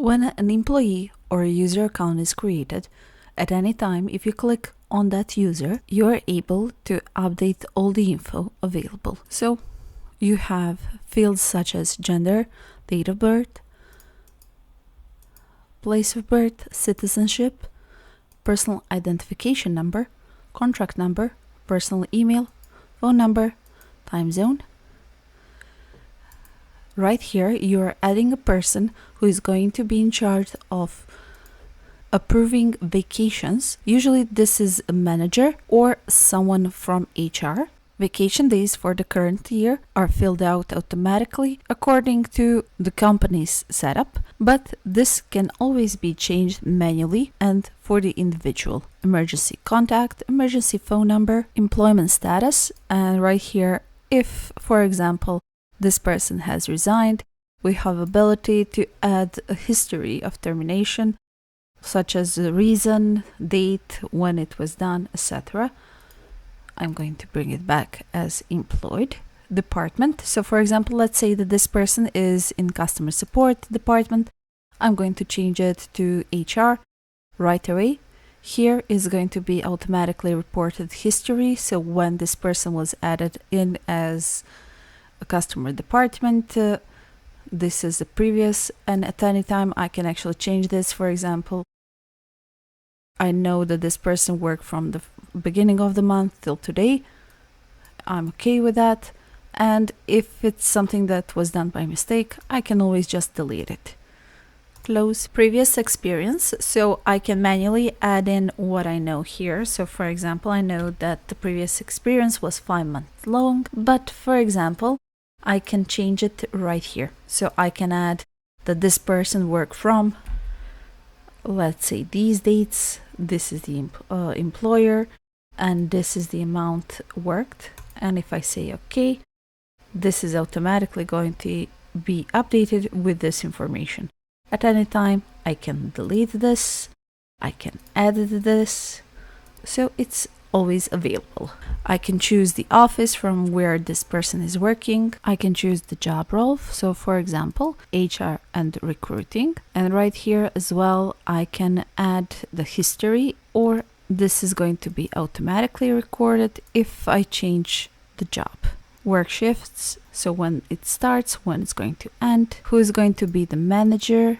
When an employee or a user account is created, at any time, if you click on that user, you are able to update all the info available. So you have fields such as gender, date of birth, place of birth, citizenship, personal identification number, contract number, personal email, phone number, time zone. Right here, you are adding a person who is going to be in charge of approving vacations. Usually this is a manager or someone from HR. Vacation days for the current year are filled out automatically according to the company's setup, but this can always be changed manually and for the individual. Emergency contact, emergency phone number, employment status, and right here, if, for example, this person has resigned, we have ability to add a history of termination, such as the reason, date, when it was done, etc. I'm going to bring it back as employed department. So for example, let's say that this person is in customer support department. I'm going to change it to HR right away. Here is going to be automatically reported history. So when this person was added in as a customer department, this is the previous, and at any time I can actually change this. For example, I know that this person worked from the beginning of the month till today. I'm okay with that. And if it's something that was done by mistake, I can always just delete it. Close previous experience. So I can manually add in what I know here. So for example, I know that the previous experience was 5 months long, but for example, I can change it right here. So I can add that this person worked from, let's say, these dates. This is the employer, and this is the amount worked. And if I say OK, this is automatically going to be updated with this information. At any time, I can delete this, I can edit this, so it's always available. I can choose the office from where this person is working. I can choose the job role. So for example, HR and recruiting. And right here as well, I can add the history, or this is going to be automatically recorded if I change the job. Work shifts, so when it starts, when it's going to end, who is going to be the manager,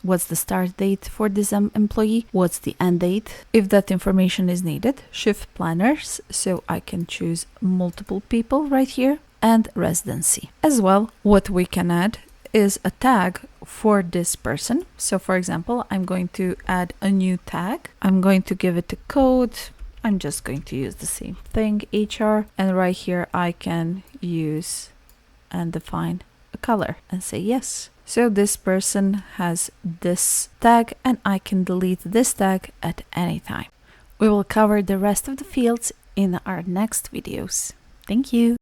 what's the start date for this employee, what's the end date, if that information is needed. Shift planners, so I can choose multiple people right here, and residency. As well, what we can add is a tag for this person. So for example, I'm going to add a new tag. I'm going to give it a code. I'm just going to use the same thing, HR, and right here I can use and define a color and say yes. So this person has this tag, and I can delete this tag at any time. We will cover the rest of the fields in our next videos. Thank you.